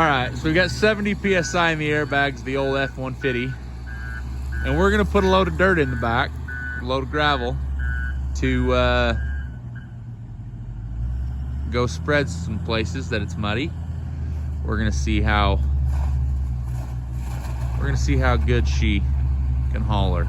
All right, so we got 70 PSI in the airbags, the old F-150. And we're gonna put a load of dirt in the back, a load of gravel, to go spread some places that it's muddy. We're gonna see how good she can haul her.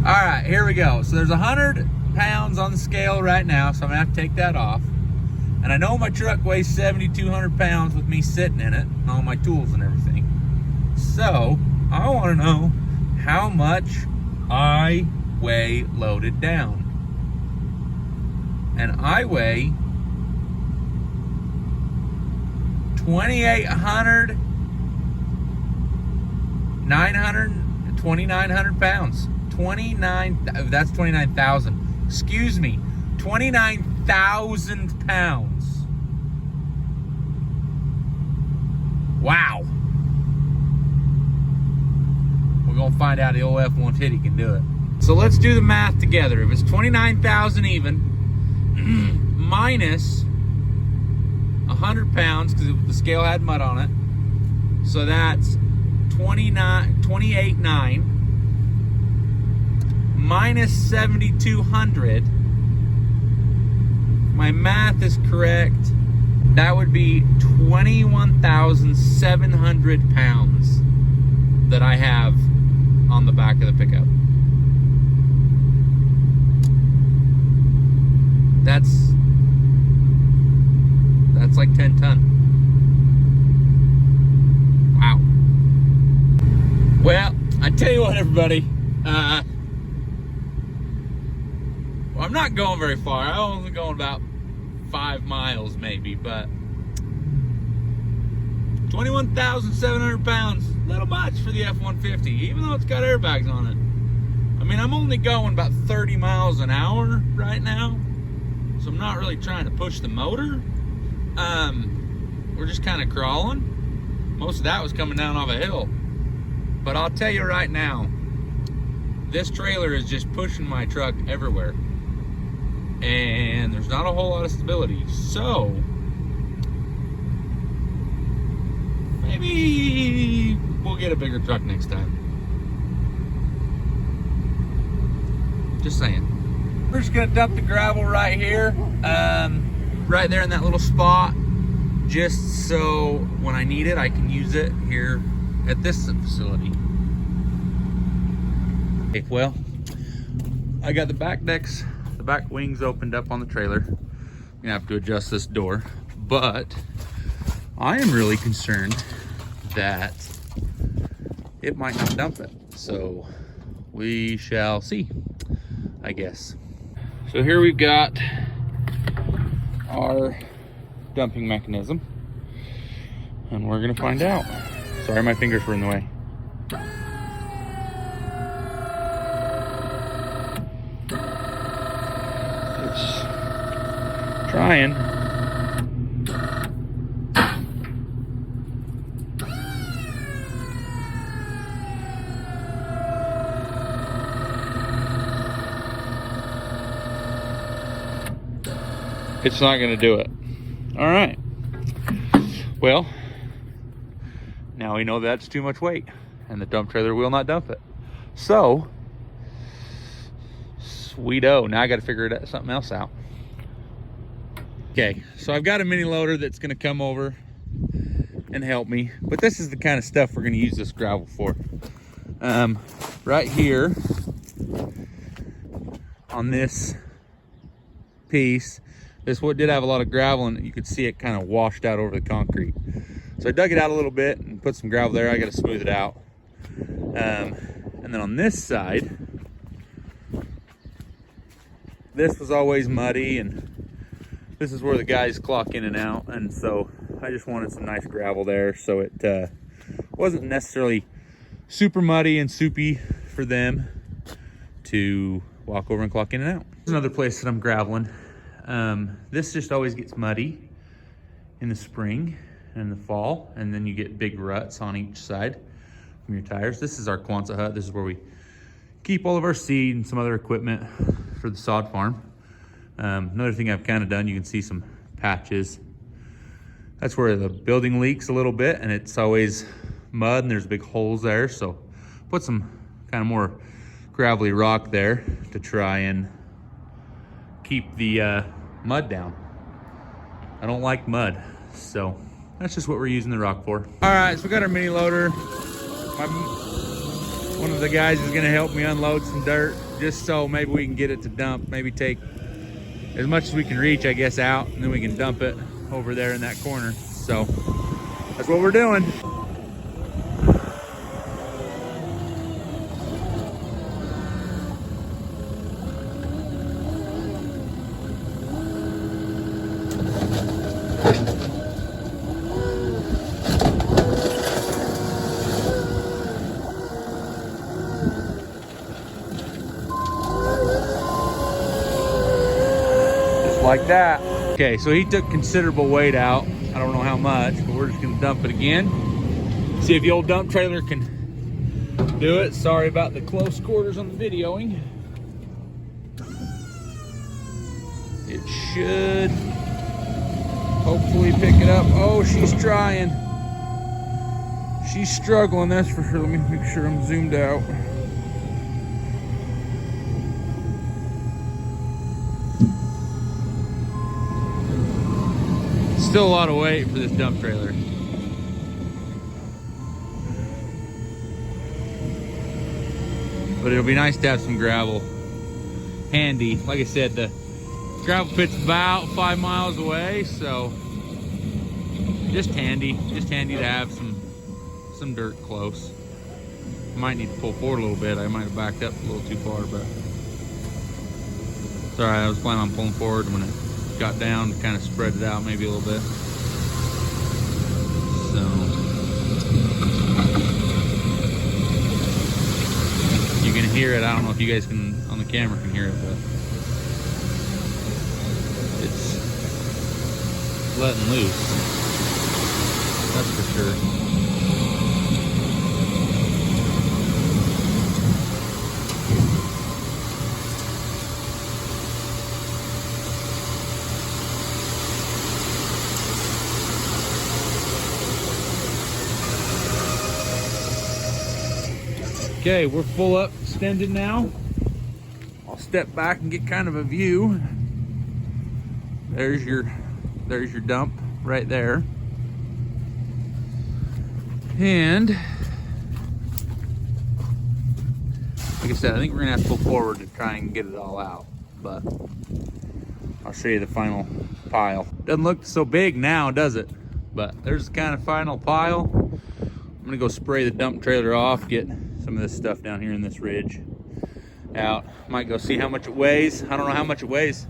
All right, here we go. So there's 100 pounds on the scale right now, so I'm gonna have to take that off. And I know my truck weighs 7,200 pounds with me sitting in it, and all my tools and everything. So I wanna know how much I weigh loaded down. And I weigh 2,900 pounds. 29,000. Excuse me, 29,000 pounds. Wow. We're gonna find out the old F-150 can do it. So let's do the math together. If it's 29,000 even, minus 100 pounds, because the scale had mud on it. So that's 28,900. Minus 7,200. My math is correct. That would be 21,700 pounds that I have on the back of the pickup. That's like 10 ton. Wow. Well, I tell you what, everybody. I'm not going very far. I'm only going about 5 miles maybe, but 21,700 pounds, little much for the F-150, even though it's got airbags on it. I mean, I'm only going about 30 miles an hour right now, so I'm not really trying to push the motor. We're just kind of crawling. Most of that was coming down off a hill. But I'll tell you right now, this trailer is just pushing my truck everywhere. And there's not a whole lot of stability. So maybe we'll get a bigger truck next time. Just saying. We're just gonna dump the gravel right here, right there in that little spot, just so when I need it, I can use it here at this facility. Okay, well, I got the back decks, the back wings opened up on the trailer. I'm gonna have to adjust this door, but I am really concerned that it might not dump it. So we shall see, I guess. So here we've got our dumping mechanism, and we're gonna find out. Sorry, my fingers were in the way. It's trying. It's not gonna do it. All right. Well, now we know that's too much weight and the dump trailer will not dump it. So, sweeto, now I gotta figure something else out. Okay, so I've got a mini loader that's gonna come over and help me, but this is the kind of stuff we're gonna use this gravel for. Right here on this piece, this wood did have a lot of gravel and you could see it kind of washed out over the concrete. So I dug it out a little bit and put some gravel there. I got to smooth it out. And then on this side, this was always muddy, and this is where the guys clock in and out. And so I just wanted some nice gravel there, so it wasn't necessarily super muddy and soupy for them to walk over and clock in and out. There's another place that I'm graveling. This just always gets muddy in the spring and the fall, and then you get big ruts on each side from your tires. This is our Quonset hut. This is where we keep all of our seed and some other equipment for the sod farm. Another thing I've kind of done, you can see some patches. That's where the building leaks a little bit, and it's always mud and there's big holes there. So put some kind of more gravelly rock there to try and keep the mud down. I don't like mud, so that's just what we're using the rock for. All right, so we got our mini loader. One of the guys is gonna help me unload some dirt just so maybe we can get it to dump, maybe take as much as we can reach, I guess, out, and then we can dump it over there in that corner. So that's what we're doing. Like that. Okay, so he took considerable weight out. I don't know how much, but we're just gonna dump it again. See if the old dump trailer can do it. Sorry about the close quarters on the videoing. It should hopefully pick it up. Oh, she's trying. She's struggling, that's for sure. Let me make sure I'm zoomed out. Still a lot of weight for this dump trailer. But it'll be nice to have some gravel handy. Like I said, the gravel pit's about 5 miles away, so just handy to have some dirt close. I might need to pull forward a little bit. I might have backed up a little too far, but it's all right. I was planning on pulling forward when it got down to kind of spread it out maybe a little bit. So you can hear it. I don't know if you guys can on the camera can hear it, but it's letting loose. That's for sure. Okay, we're full up extended now. I'll step back and get kind of a view. There's your dump right there. And like I said, I think we're gonna have to pull forward to try and get it all out, but I'll show you the final pile. Doesn't look so big now, does it? But there's the kind of final pile. I'm gonna go spray the dump trailer off, get some of this stuff down here in this ridge out. Might go see how much it weighs. I don't know how much it weighs,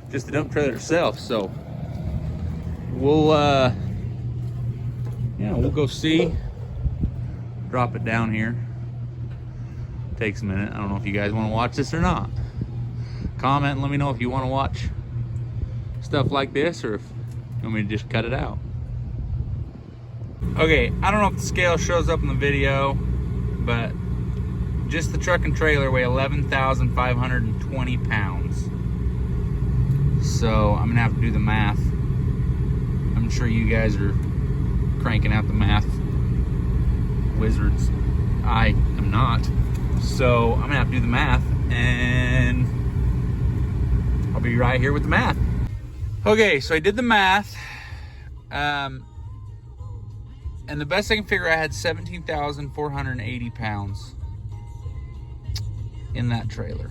just the dump trailer itself. So we'll we'll go see, drop it down here. Takes a minute. I don't know if you guys want to watch this or not. Comment and let me know if you want to watch stuff like this or if you want me to just cut it out. Okay, I don't know if the scale shows up in the video, but just the truck and trailer weigh 11,520 pounds. So I'm gonna have to do the math. I'm sure you guys are cranking out the math wizards. I am not. So I'm gonna have to do the math, and I'll be right here with the math. Okay, so I did the math. And the best I can figure, I had 17,480 pounds in that trailer.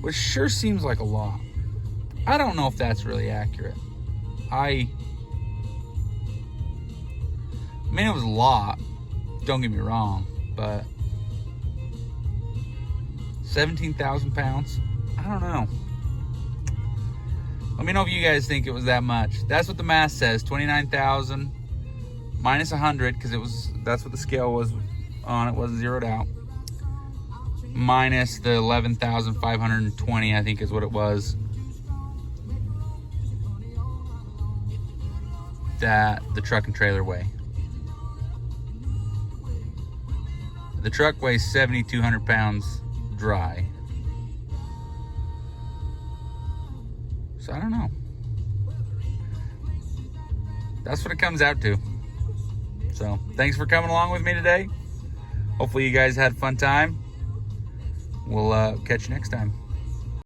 Which sure seems like a lot. I don't know if that's really accurate. I mean, it was a lot, don't get me wrong, but 17,000 pounds? I don't know. Let me know if you guys think it was that much. That's what the math says, 29,000 minus 100, because that's what the scale was on. It wasn't zeroed out. Minus the 11,520, I think is what it was, that the truck and trailer weigh. The truck weighs 7,200 pounds dry. So I don't know. That's what it comes out to. So thanks for coming along with me today. Hopefully you guys had a fun time. We'll catch you next time.